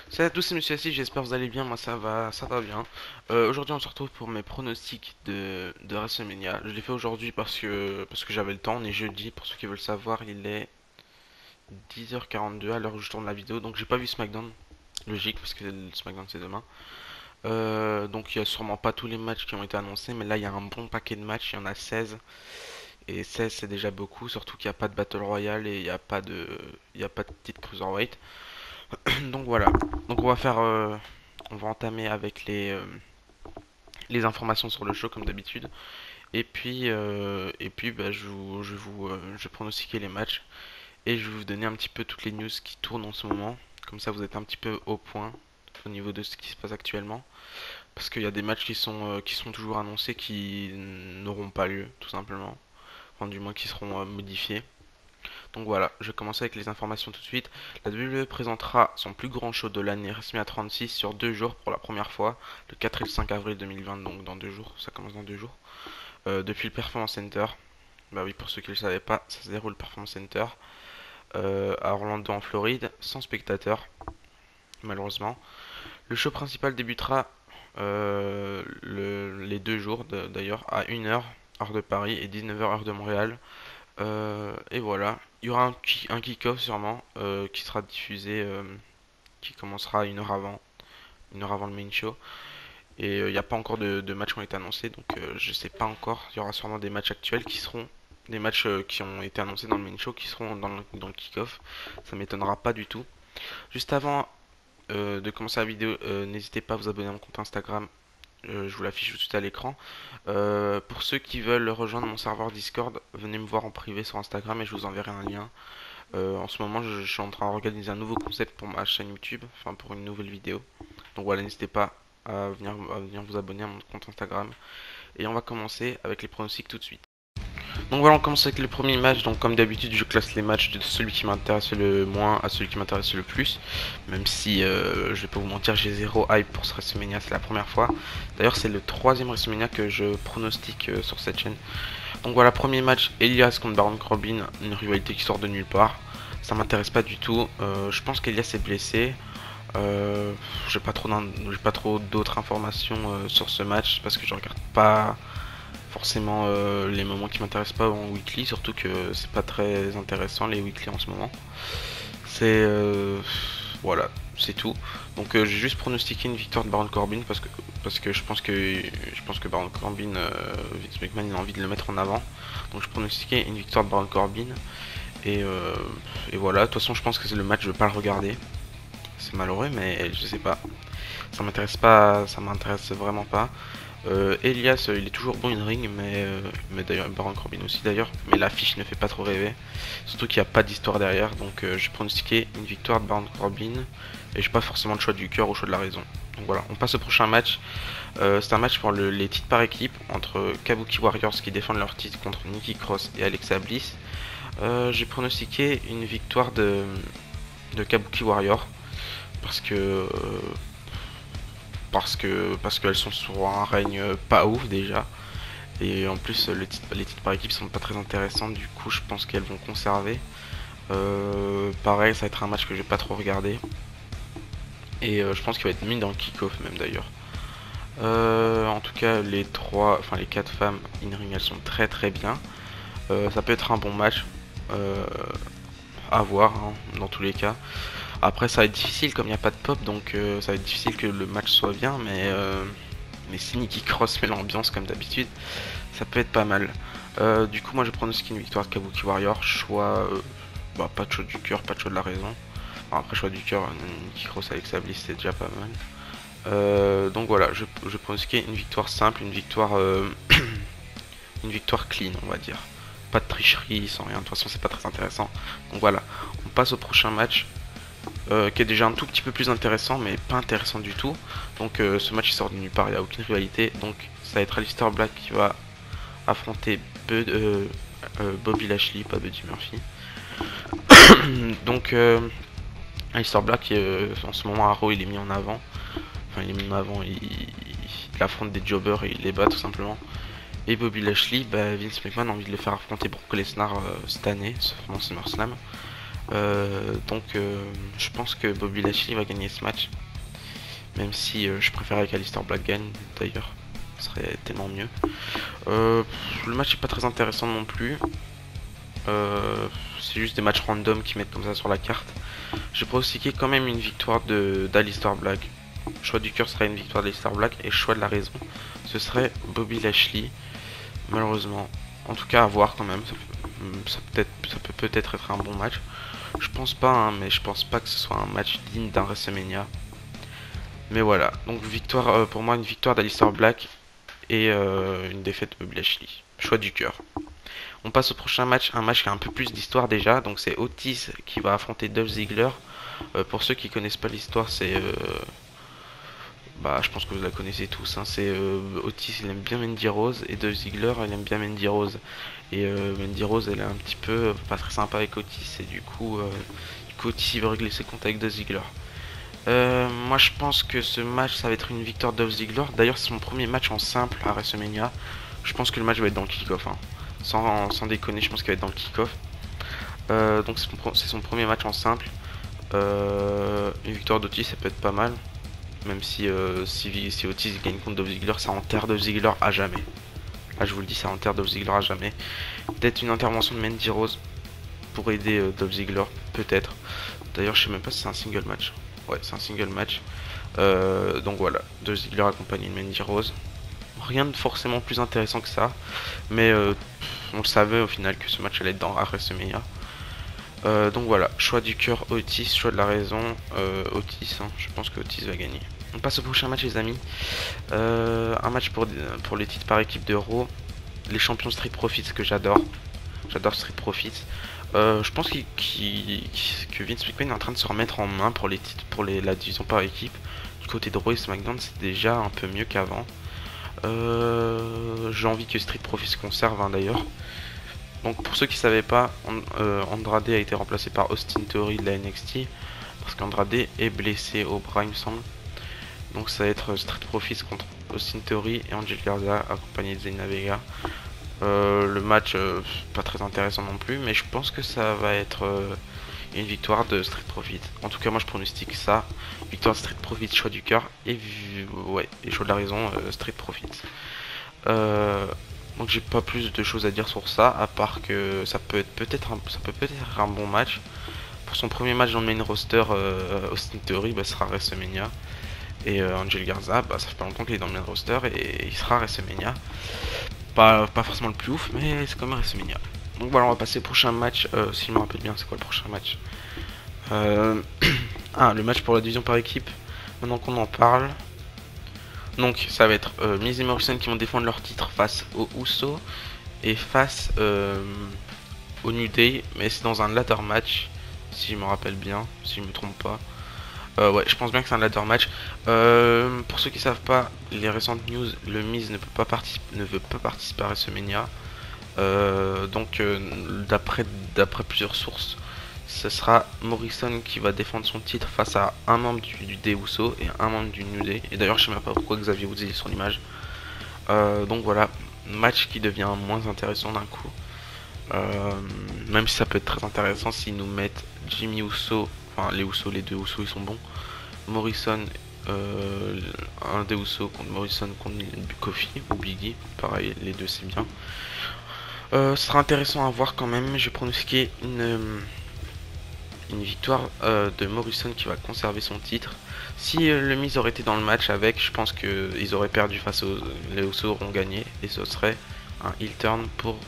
Salut à tous, c'est Monsieur Assis, j'espère que vous allez bien, moi ça va bien. Aujourd'hui on se retrouve pour mes pronostics de WrestleMania. Je l'ai fait aujourd'hui parce que j'avais le temps, on est jeudi, pour ceux qui veulent savoir, il est 10h42 à l'heure où je tourne la vidéo, donc j'ai pas vu SmackDown, logique, parce que le SmackDown c'est demain. Donc il y a sûrement pas tous les matchs qui ont été annoncés, mais là il y a un bon paquet de matchs, il y en a 16. Et 16 c'est déjà beaucoup, surtout qu'il n'y a pas de Battle Royale et il y a pas de titre Cruiserweight. Donc voilà, donc on va entamer avec les informations sur le show comme d'habitude. Et puis bah, je vais pronostiquer les matchs et je vais vous donner un petit peu toutes les news qui tournent en ce moment. Comme ça, vous êtes un petit peu au point au niveau de ce qui se passe actuellement. Parce qu'il y a des matchs qui sont toujours annoncés qui n'auront pas lieu, tout simplement. Enfin, du moins qui seront modifiés. Donc voilà, je vais commencer avec les informations tout de suite. La WWE présentera son plus grand show de l'année, WrestleMania 36, sur 2 jours pour la première fois, le 4 et le 5 avril 2020, donc dans 2 jours, ça commence dans 2 jours, depuis le Performance Center. Bah oui, pour ceux qui ne le savaient pas, ça se déroule Performance Center à Orlando en Floride, sans spectateurs, malheureusement. Le show principal débutera les 2 jours d'ailleurs à 1h heure de Paris et 19h heure de Montréal. Et voilà, il y aura un kick-off sûrement qui sera diffusé, qui commencera 1 heure avant le main show. Et il n'y a pas encore de matchs qui ont été annoncés, donc je sais pas encore. Il y aura sûrement des matchs actuels qui seront des matchs qui ont été annoncés dans le main show qui seront dans le kick-off. Ça m'étonnera pas du tout. Juste avant de commencer la vidéo, n'hésitez pas à vous abonner à mon compte Instagram. Je vous l'affiche tout de suite à l'écran. Pour ceux qui veulent rejoindre mon serveur Discord, venez me voir en privé sur Instagram et je vous enverrai un lien. En ce moment, je suis en train d'organiser un nouveau concept pour ma chaîne YouTube, enfin pour une nouvelle vidéo. Donc voilà, n'hésitez pas à venir vous abonner à mon compte Instagram. Et on va commencer avec les pronostics tout de suite. Donc voilà, on commence avec le premier match. Donc comme d'habitude, je classe les matchs de celui qui m'intéresse le moins à celui qui m'intéresse le plus. Même si je vais pas vous mentir, j'ai zéro hype pour ce WrestleMania, c'est la première fois. D'ailleurs, c'est le troisième WrestleMania que je pronostique sur cette chaîne. Donc voilà, premier match, Elias contre Baron Corbin, une rivalité qui sort de nulle part. Ça m'intéresse pas du tout. Je pense qu'Elias est blessé. Euh, j'ai pas trop d'autres informations sur ce match parce que je regarde pas forcément les moments qui m'intéressent pas en weekly, surtout que c'est pas très intéressant les weekly en ce moment. C'est voilà, c'est tout. Donc j'ai juste pronostiqué une victoire de Baron Corbin parce que je pense que Baron Corbin, Vince McMahon il a envie de le mettre en avant. Donc je pronostiquais une victoire de Baron Corbin et, euh, et voilà. De toute façon je pense que c'est le match, je vais pas le regarder. C'est malheureux mais je sais pas. Ça m'intéresse vraiment pas. Elias, il est toujours bon in ring, mais d'ailleurs Baron Corbin aussi d'ailleurs, mais l'affiche ne fait pas trop rêver, surtout qu'il n'y a pas d'histoire derrière, donc j'ai pronostiqué une victoire de Baron Corbin, et j'ai pas forcément le choix du cœur ou le choix de la raison. Donc voilà, on passe au prochain match. C'est un match pour les titres par équipe entre Kabuki Warriors qui défendent leur titre contre Nikki Cross et Alexa Bliss. J'ai pronostiqué une victoire de Kabuki Warriors parce qu'elles sont sur un règne pas ouf déjà. Et en plus, les titres par équipe sont pas très intéressants, du coup, je pense qu'elles vont conserver. Pareil, ça va être un match que je vais pas trop regarder. Et je pense qu'il va être mis dans le kick-off, même d'ailleurs. En tout cas, les quatre femmes in-ring, elles sont très très bien. Ça peut être un bon match à voir, hein, dans tous les cas. Après, ça va être difficile comme il n'y a pas de pop, donc ça va être difficile que le match soit bien, mais si Nikki Cross met l'ambiance comme d'habitude, ça peut être pas mal. Du coup, moi je pronostique une victoire de Kabuki Warrior. Choix, pas de choix du cœur, pas de choix de la raison. Enfin, après, choix du cœur, Nikki Cross avec sa blisse, c'est déjà pas mal. Donc voilà, je pronostiquais une victoire simple, une victoire clean, on va dire. Pas de tricherie, sans rien. De toute façon, c'est pas très intéressant. Donc voilà, on passe au prochain match. Qui est déjà un tout petit peu plus intéressant, mais pas intéressant du tout. Donc ce match il sort de nulle part, il n'y a aucune rivalité. Donc ça va être Aleister Black qui va affronter Bobby Lashley, pas Buddy Murphy. Donc Aleister Black en ce moment à Raw il est mis en avant. Enfin il est mis en avant, il affronte des jobbers et il les bat tout simplement. Et Bobby Lashley, Vince McMahon a envie de le faire affronter Brock Lesnar cette année, pendant SummerSlam. Je pense que Bobby Lashley va gagner ce match. Même si je préférais qu'Alistair Black gagne d'ailleurs. Ce serait tellement mieux. Le match est pas très intéressant non plus. C'est juste des matchs random qui mettent comme ça sur la carte. J'ai pronostiqué quand même une victoire d'Alistair Black. Choix du cœur serait une victoire d'Alistair Black et choix de la raison, ce serait Bobby Lashley. Malheureusement, en tout cas à voir quand même. Ça peut peut-être être un bon match. Je pense pas, hein, mais je pense pas que ce soit un match digne d'un WrestleMania. Mais voilà, donc victoire pour moi, une victoire d'Alistair Black et une défaite de Bobby Lashley. Choix du cœur. On passe au prochain match, un match qui a un peu plus d'histoire déjà. Donc c'est Otis qui va affronter Dolph Ziggler. Pour ceux qui connaissent pas l'histoire, je pense que vous la connaissez tous. Hein. C'est Otis, il aime bien Mandy Rose et Dolph Ziggler, il aime bien Mandy Rose. Et Mandy Rose, elle est un petit peu pas très sympa avec Otis et du coup, Otis il veut régler ses comptes avec Dolph Ziggler. Moi je pense que ce match ça va être une victoire de Dolph Ziggler. D'ailleurs c'est son premier match en simple à WrestleMania. Je pense que le match va être dans le kick-off. Hein. Sans déconner, je pense qu'il va être dans le kick-off. Donc c'est son premier match en simple. Une victoire d'Otis ça peut être pas mal. Même si Otis gagne contre Dolph Ziggler, ça enterre Dolph Ziggler à jamais. Là je vous le dis, ça enterre Dolph Ziggler à jamais. Peut-être une intervention de Mandy Rose pour aider Dolph Ziggler, peut-être. D'ailleurs je sais même pas si c'est un single match. Ouais, c'est un single match. Donc voilà, Dolph Ziggler accompagné de Mandy Rose. Rien de forcément plus intéressant que ça. Mais on le savait au final que ce match allait être dans WrestleMania. Donc voilà, choix du cœur Otis, choix de la raison Otis. Hein, je pense que Otis va gagner. On passe au prochain match les amis. Un match pour les titres par équipe de Raw. Les champions Street Profits que j'adore. J'adore Street Profits. Je pense que Vince McMahon est en train de se remettre en main pour les titres, pour la division par équipe. Du côté de Raw et SmackDown, c'est déjà un peu mieux qu'avant. J'ai envie que Street Profits se conserve hein, d'ailleurs. Donc pour ceux qui ne savaient pas, Andrade a été remplacé par Austin Theory de la NXT. Parce qu'Andrade est blessé au bras il me semble. Donc ça va être Street Profits contre Austin Theory et Angel Garza accompagné de Zelina Vega. Le match pas très intéressant non plus, mais je pense que ça va être une victoire de Street Profits. En tout cas moi je pronostique ça. Victoire de Street Profits, choix du cœur et choix de la raison, Street Profits. Donc j'ai pas plus de choses à dire sur ça, à part que ça peut peut-être un bon match. Pour son premier match dans le main roster, Austin Theory sera WrestleMania. Et Angel Garza, ça fait pas longtemps qu'il est dans le main roster et il sera WrestleMania. Pas forcément le plus ouf, mais c'est quand même WrestleMania. Donc voilà, on va passer au prochain match. Si je me rappelle bien, c'est quoi le prochain match le match pour la division par équipe. Maintenant qu'on en parle. Donc ça va être Miz et Morrison qui vont défendre leur titre face aux Usos et face au New Day. Mais c'est dans un ladder match, si je me rappelle bien, si je me trompe pas. Ouais, je pense bien que c'est un ladder match. Pour ceux qui savent pas, les récentes news, le Miz ne veut pas participer à WrestleMania. D'après plusieurs sources, ce sera Morrison qui va défendre son titre face à un membre du Day Uso et un membre du New Day. Et d'ailleurs, je sais même pas pourquoi Xavier Woods est sur l'image. Donc voilà, match qui devient moins intéressant d'un coup. Même si ça peut être très intéressant s'ils nous mettent Jimmy Uso, enfin les Uso, les deux Uso ils sont bons. Morrison, un des Uso contre Morrison contre Kofi ou Biggie, pareil, les deux c'est bien. Ce sera intéressant à voir quand même. J'ai pronostiqué une victoire de Morrison qui va conserver son titre. Si le Miz aurait été dans le match avec, je pense qu'ils auraient perdu face aux... Les Usos auront gagné et ce serait un heel turn pour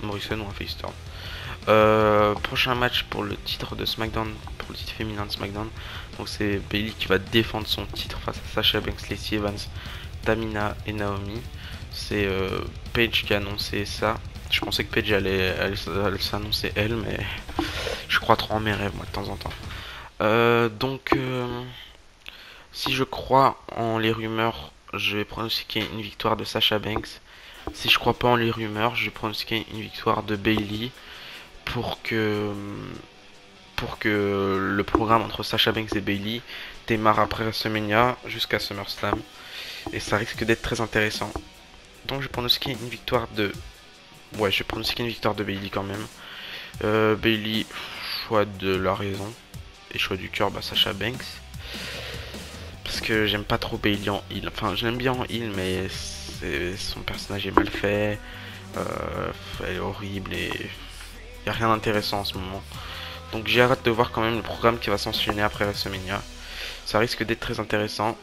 Morrison ou un face turn. Prochain match pour le titre de SmackDown, pour le titre féminin de SmackDown. Donc c'est Bayley qui va défendre son titre face à Sasha Banks, Lacey Evans, Tamina et Naomi. C'est Paige qui a annoncé ça. Je pensais que Paige allait s'annoncer elle, mais je crois trop en mes rêves moi de temps en temps. Si je crois en les rumeurs, je vais pronostiquer une victoire de Sasha Banks. Si je crois pas en les rumeurs, je vais pronostiquer une victoire de Bayley pour que le programme entre Sasha Banks et Bayley démarre après WrestleMania jusqu'à SummerSlam. Et ça risque d'être très intéressant. Donc je vais pronostiquer une victoire de... Ouais, je vais pronostiquer une victoire de Bayley quand même. Bayley, choix de la raison et choix du cœur, bah Sasha Banks. Parce que j'aime pas trop Bayley en heal. Enfin, je l'aime bien en heal, mais son personnage est mal fait. Elle est horrible et y a rien d'intéressant en ce moment. Donc j'ai hâte de voir quand même le programme qui va s'enchaîner après WrestleMania. Ça risque d'être très intéressant.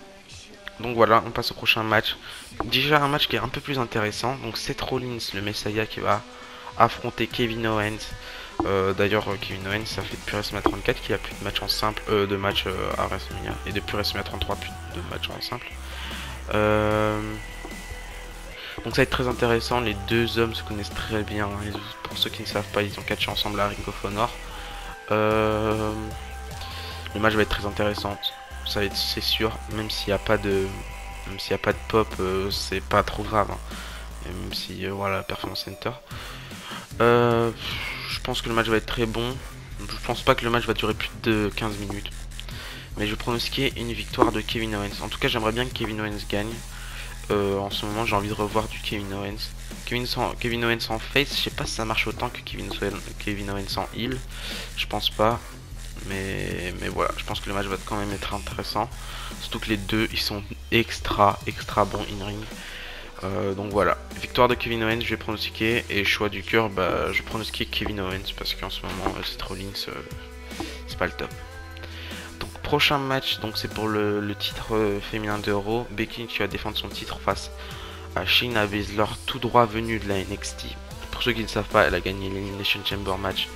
Donc voilà, on passe au prochain match. Déjà un match qui est un peu plus intéressant. Donc Seth Rollins, le Messiah, qui va affronter Kevin Owens. D'ailleurs, Kevin Owens, ça fait depuis WrestleMania 34 qu'il a plus de matchs en simple, de matchs à WrestleMania. Et depuis WrestleMania 33, plus de matchs en simple. Donc ça va être très intéressant. Les deux hommes se connaissent très bien. Pour ceux qui ne savent pas, ils ont catché ensemble à Ring of Honor. Le match va être très intéressant. Ça va être, c'est sûr, même s'il n'y a pas de pop, c'est pas trop grave, hein. Et même si voilà, Performance Center. Je pense que le match va être très bon. Je pense pas que le match va durer plus de 15 minutes. Mais je pronostiquais une victoire de Kevin Owens. En tout cas, j'aimerais bien que Kevin Owens gagne. En ce moment, j'ai envie de revoir du Kevin Owens. Kevin Owens en face, je sais pas si ça marche autant que Kevin Owens en heel. Je pense pas. Mais voilà, je pense que le match va quand même être intéressant. Surtout que les deux, ils sont extra bons in-ring. Donc voilà, victoire de Kevin Owens, je vais pronostiquer. Et choix du cœur, bah, je pronostique Kevin Owens. Parce qu'en ce moment, Seth Rollins, c'est pas le top. Donc prochain match, donc c'est pour le titre féminin de Raw. Becky qui va défendre son titre face à Shayna Baszler, tout droit venu de la NXT. Pour ceux qui ne savent pas, elle a gagné l'Elimination Chamber match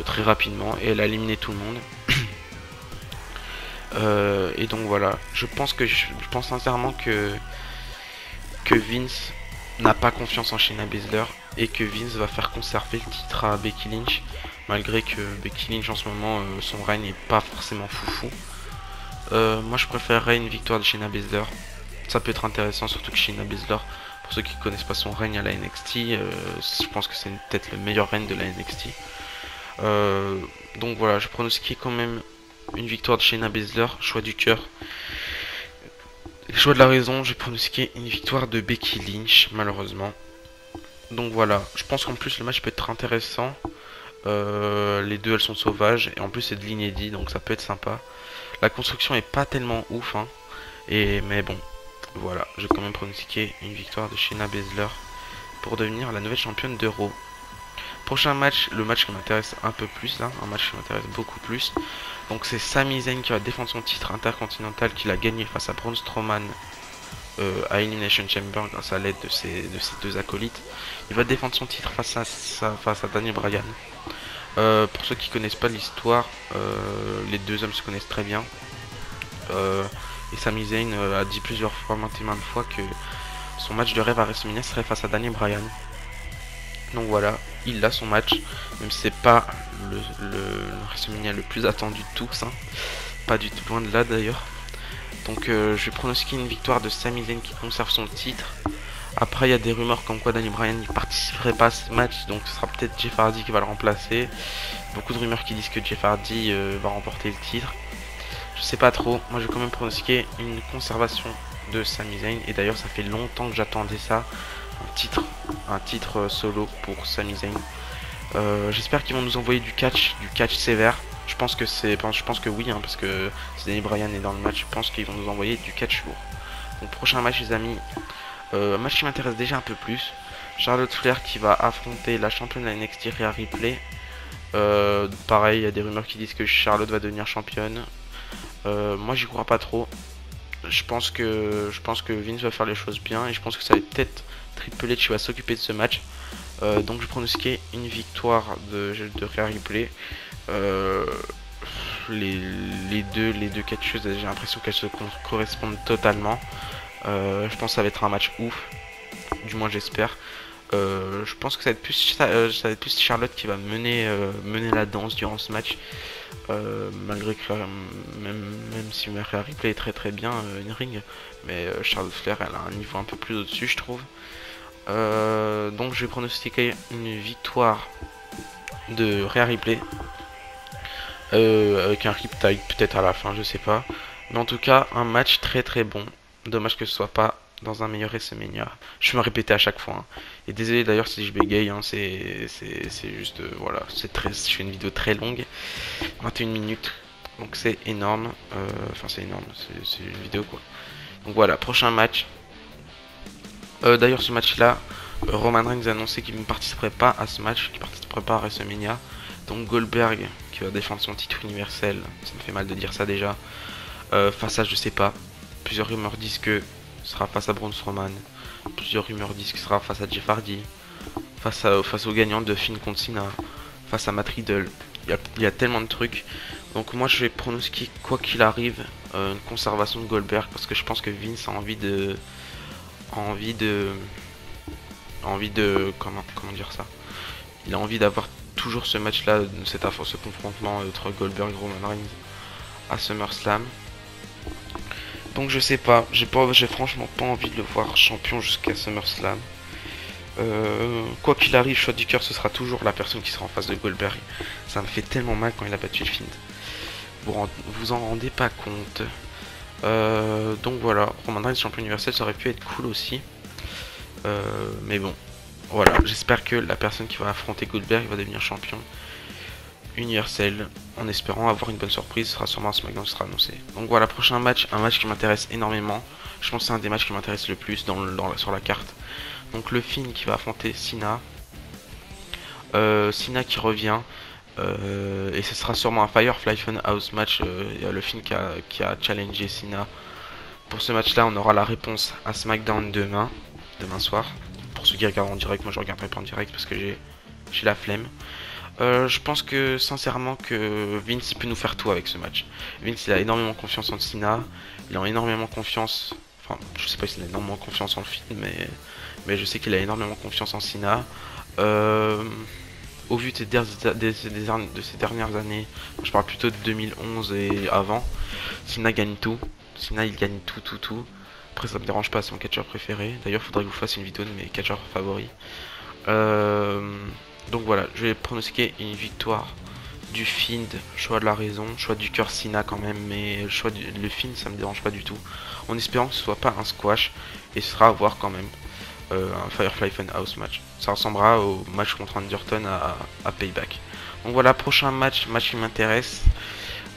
très rapidement et elle a éliminé tout le monde. Et donc voilà, je pense sincèrement que Vince n'a pas confiance en Shayna Baszler et que Vince va faire conserver le titre à Becky Lynch, malgré que Becky Lynch en ce moment son règne n'est pas forcément foufou. Moi je préférerais une victoire de Shayna Baszler. Ça peut être intéressant, surtout que Shayna Baszler, pour ceux qui ne connaissent pas son règne à la NXT, je pense que c'est peut-être le meilleur règne de la NXT. Donc voilà, je pronostique quand même une victoire de Shayna Baszler, choix du cœur. Choix de la raison, j'ai pronostiqué une victoire de Becky Lynch, malheureusement. Donc voilà, je pense qu'en plus le match peut être intéressant. Les deux elles sont sauvages et en plus c'est de l'inédit, donc ça peut être sympa. La construction est pas tellement ouf, hein. Mais bon, voilà, j'ai quand même pronostiqué une victoire de Shayna Baszler pour devenir la nouvelle championne d'Euro. Prochain match, le match qui m'intéresse un peu plus là, un match qui m'intéresse beaucoup plus. Donc c'est Sami Zayn qui va défendre son titre intercontinental qu'il a gagné face à Braun Strowman à Elimination Chamber grâce à l'aide de ses deux acolytes. Il va défendre son titre face à Daniel Bryan. Pour ceux qui connaissent pas l'histoire, les deux hommes se connaissent très bien. Et Sami Zayn a dit plusieurs fois, maintes et maintes fois, que son match de rêve à WrestleMania serait face à Daniel Bryan. Donc voilà, il a son match, même si c'est pas le WrestleMania le plus attendu de tous, hein. Pas du tout, loin de là d'ailleurs. Donc je vais pronostiquer une victoire de Sami Zayn qui conserve son titre. Après il y a des rumeurs comme quoi Daniel Bryan ne participerait pas à ce match, donc ce sera peut-être Jeff Hardy qui va le remplacer. Beaucoup de rumeurs qui disent que Jeff Hardy va remporter le titre. Je sais pas trop, moi je vais quand même pronostiquer une conservation de Sami Zayn. Et d'ailleurs ça fait longtemps que j'attendais ça, un titre solo pour Sami Zayn. J'espère qu'ils vont nous envoyer du catch sévère. Je pense que oui, hein, parce que si Daniel Bryan est dans le match, je pense qu'ils vont nous envoyer du catch lourd. Donc prochain match les amis, un match qui m'intéresse déjà un peu plus. Charlotte Flair qui va affronter la championne de la NXT Rhea Ripley. Pareil, il y a des rumeurs qui disent que Charlotte va devenir championne. Moi j'y crois pas trop. Je pense que Vince va faire les choses bien et je pense que ça va être peut-être Triple H qui va s'occuper de ce match. Donc je pronostiquais une victoire de Rhea Ripley. Les deux catcheuses, j'ai l'impression qu'elles se correspondent totalement. Je pense que ça va être un match ouf, du moins j'espère. Je pense que ça va être plus Charlotte qui va mener la danse durant ce match. Malgré que même si Rhea Ripley est très bien in-ring, mais Charlotte Flair elle a un niveau un peu plus au-dessus je trouve. Donc je vais pronostiquer une victoire de Rhea Ripley avec un riptide peut-être à la fin, je sais pas. Mais en tout cas un match très bon. Dommage que ce soit pas dans un meilleur WrestleMania. Je vais me répéter à chaque fois, hein. Et désolé d'ailleurs si je bégaye, hein, c'est juste, voilà, je fais une vidéo très longue, 21 minutes, donc c'est énorme, enfin c'est énorme, c'est une vidéo quoi. Donc voilà, prochain match. D'ailleurs ce match là, Roman Reigns a annoncé qu'il ne participerait pas à ce match, qu'il ne participerait pas à WrestleMania. Donc Goldberg qui va défendre son titre universel, ça me fait mal de dire ça déjà. Face à je sais pas, plusieurs rumeurs disent que ce sera face à Braun Strowman, plusieurs rumeurs disent que ce sera face à Jeff Hardy, face au gagnant de Finn contre Cena, face à Matt Riddle. Il y a tellement de trucs. Donc moi je vais pronostiquer quoi qu'il arrive une conservation de Goldberg parce que je pense que Vince a envie de comment dire ça. Il a envie d'avoir toujours ce match là, ce confrontement entre Goldberg et Roman Reigns à SummerSlam. Donc je sais pas, j'ai franchement pas envie de le voir champion jusqu'à SummerSlam. Quoi qu'il arrive, choix du cœur, ce sera toujours la personne qui sera en face de Goldberg. Ça me fait tellement mal quand il a battu le Fiend. Vous en rendez pas compte. Donc voilà, Roman Reigns champion universel, ça aurait pu être cool aussi. Mais bon, voilà, j'espère que la personne qui va affronter Goldberg va devenir champion universel, en espérant avoir une bonne surprise. Ce sera sûrement un SmackDown qui sera annoncé. Donc voilà, prochain match, un match qui m'intéresse énormément. Je pense que c'est un des matchs qui m'intéresse le plus sur la carte. Donc le Finn qui va affronter Cena. Cena qui revient. Et ce sera sûrement un Firefly Funhouse match. Il y a le Finn qui a challengé Cena. Pour ce match là, on aura la réponse à SmackDown demain soir. Pour ceux qui regardent en direct, moi je regarderai pas en direct parce que j'ai la flemme. Je pense que sincèrement que Vince il peut nous faire tout avec ce match. Vince il a énormément confiance en Cena, il a énormément confiance, enfin je sais pas s'il a énormément confiance en le film, mais je sais qu'il a énormément confiance en Cena. Au vu de ces dernières années, je parle plutôt de 2011 et avant, Cena gagne tout. Cena il gagne tout. Après ça me dérange pas, c'est mon catcheur préféré. D'ailleurs faudrait que je vous fasse une vidéo de mes catcheurs favoris. Donc voilà, je vais pronostiquer une victoire du Fiend, choix de la raison, choix du cœur Cena quand même, mais le Fiend ça me dérange pas du tout. En espérant que ce soit pas un squash, et ce sera à voir quand même un Firefly Funhouse match. Ça ressemblera au match contre Randy Orton à Payback. Donc voilà, prochain match qui m'intéresse.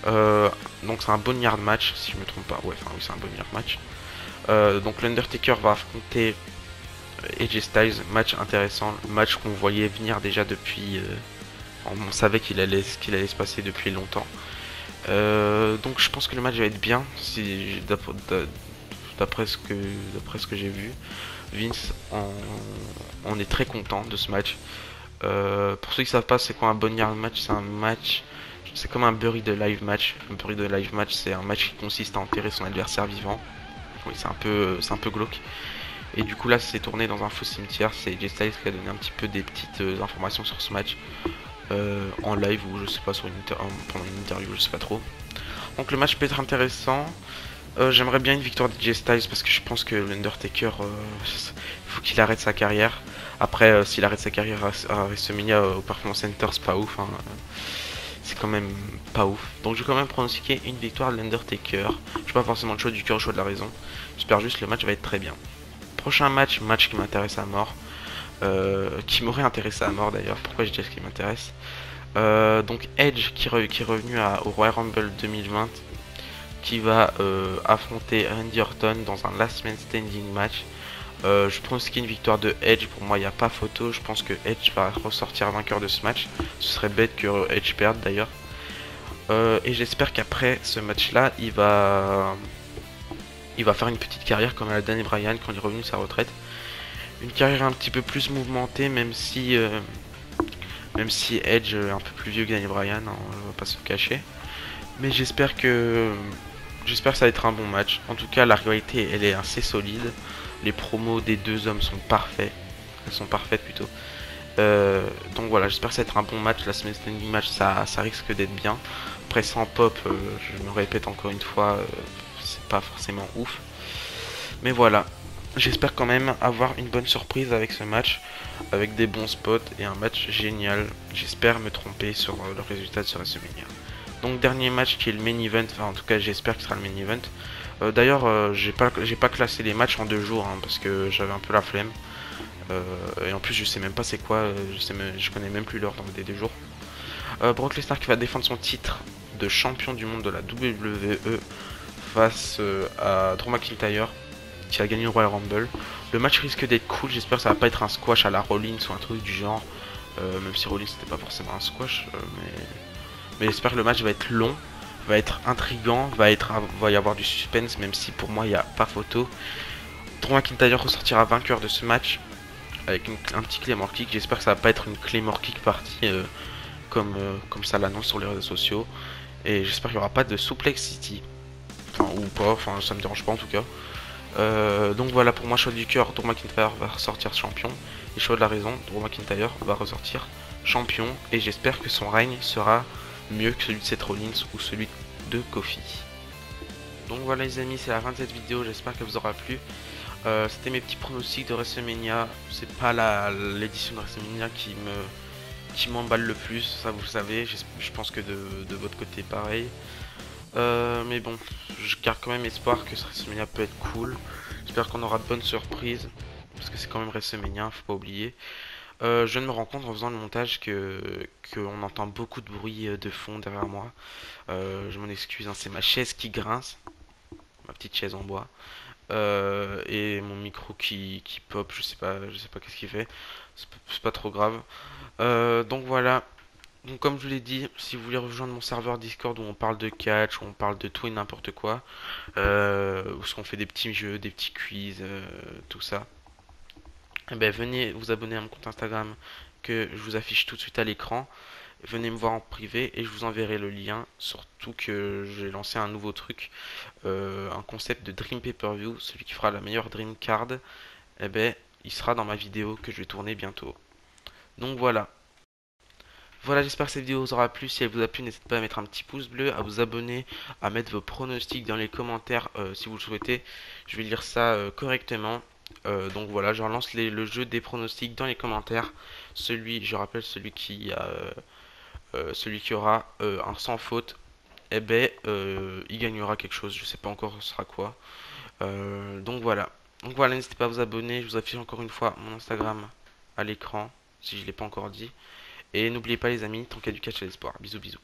Donc c'est un Boneyard match, si je me trompe pas. Ouais, enfin oui, c'est un Boneyard match. Donc l'Undertaker va affronter AJ Styles, match intéressant, match qu'on voyait venir déjà depuis. On savait qu'il allait se passer depuis longtemps. Donc je pense que le match va être bien, d'après ce que j'ai vu. Vince on est très content de ce match. Pour ceux qui savent pas c'est quoi un Boneyard match, c'est comme un Bury the Live match. Un Bury the Live match, c'est un match qui consiste à enterrer son adversaire vivant. Oui, c'est un peu glauque. Et du coup là c'est tourné dans un faux cimetière. C'est AJ Styles qui a donné un petit peu des petites informations sur ce match en live ou je sais pas pendant une interview, je sais pas trop. Donc le match peut être intéressant. J'aimerais bien une victoire de AJ Styles parce que je pense que l'Undertaker faut qu'il arrête sa carrière. Après s'il arrête sa carrière à WrestleMania au Performance Center, c'est pas ouf, hein. C'est quand même pas ouf. Donc je vais quand même pronostiquer une victoire de l'Undertaker. Je suis pas forcément le choix du cœur, le choix de la raison. J'espère juste que le match va être très bien. Prochain match qui m'intéresse à mort. Qui m'aurait intéressé à mort d'ailleurs. Pourquoi je dis ce qui m'intéresse. Donc Edge qui est revenu au Royal Rumble 2020. Qui va affronter Randy Orton dans un Last Man Standing match. Je pense qu'il y a une victoire de Edge, pour moi il n'y a pas photo. Je pense que Edge va ressortir vainqueur de ce match. Ce serait bête que Edge perde d'ailleurs. Et j'espère qu'après ce match là il va faire une petite carrière comme à la Daniel Bryan quand il est revenu de sa retraite. Une carrière un petit peu plus mouvementée, même si Edge est un peu plus vieux que Daniel Bryan, hein, on va pas se cacher. Mais j'espère que ça va être un bon match. En tout cas la rivalité elle est assez solide. Les promos des deux hommes sont parfaits. Elles sont parfaites plutôt. Donc voilà, j'espère que ça va être un bon match. La semaine standing match, ça risque d'être bien. Après sans pop, je me répète encore une fois, c'est pas forcément ouf. Mais voilà, j'espère quand même avoir une bonne surprise avec ce match. Avec des bons spots et un match génial. J'espère me tromper sur le résultat de ce WrestleMania. Donc dernier match qui est le main event, enfin en tout cas j'espère qu'il sera le main event. D'ailleurs j'ai pas classé les matchs en 2 jours hein, parce que j'avais un peu la flemme. Et en plus je sais même pas c'est quoi, je connais même plus l'ordre des 2 jours. Brock Lesnar qui va défendre son titre de champion du monde de la WWE face à Drew McIntyre qui a gagné le Royal Rumble. Le match risque d'être cool, j'espère que ça va pas être un squash à la Rollins ou un truc du genre. Même si Rollins c'était pas forcément un squash, mais j'espère que le match va être long, va être intriguant, va y avoir du suspense, même si pour moi il n'y a pas photo. Drew McIntyre ressortira vainqueur de ce match avec un petit Claymore Kick. J'espère que ça va pas être une Claymore Kick partie comme ça l'annonce sur les réseaux sociaux. Et j'espère qu'il n'y aura pas de Suplex City. Enfin, ou pas, enfin ça me dérange pas en tout cas. Donc voilà, pour moi, choix du cœur, Drew McIntyre va ressortir champion. Et choix de la raison, Drew McIntyre va ressortir champion. Et j'espère que son règne sera mieux que celui de Seth Rollins ou celui de Kofi. Donc voilà les amis, c'est la fin de cette vidéo, j'espère qu'elle vous aura plu. C'était mes petits pronostics de WrestleMania. C'est pas l'édition de WrestleMania qui m'emballe le plus, ça vous le savez. Je pense que de votre côté pareil. Mais bon, je garde quand même espoir que ce WrestleMania peut être cool. J'espère qu'on aura de bonnes surprises. Parce que c'est quand même WrestleMania, faut pas oublier. Je viens de me rendre compte en faisant le montage qu'on entend beaucoup de bruit de fond derrière moi. Je m'en excuse, hein, c'est ma chaise qui grince. Ma petite chaise en bois. Et mon micro qui pop, je sais pas qu'est-ce qu'il fait. C'est pas trop grave. Donc voilà. Donc comme je vous l'ai dit, si vous voulez rejoindre mon serveur Discord où on parle de catch, où on parle de tout et n'importe quoi, où on fait des petits jeux, des petits quiz, tout ça, eh ben, venez vous abonner à mon compte Instagram que je vous affiche tout de suite à l'écran. Venez me voir en privé et je vous enverrai le lien. Surtout que j'ai lancé un nouveau truc, un concept de Dream Pay-Per-View. Celui qui fera la meilleure Dream Card, eh ben, il sera dans ma vidéo que je vais tourner bientôt. Donc voilà. Voilà, j'espère que cette vidéo vous aura plu. Si elle vous a plu, n'hésitez pas à mettre un petit pouce bleu, à vous abonner, à mettre vos pronostics dans les commentaires si vous le souhaitez. Je vais lire ça correctement. Donc voilà, je relance le jeu des pronostics dans les commentaires. Je rappelle, celui qui aura un sans faute, eh ben, il gagnera quelque chose. Je sais pas encore ce sera quoi. Donc voilà. Donc voilà, n'hésitez pas à vous abonner. Je vous affiche encore une fois mon Instagram à l'écran, si je l'ai pas encore dit. Et n'oubliez pas les amis, tant qu'il y a du catch à l'espoir. Bisous bisous.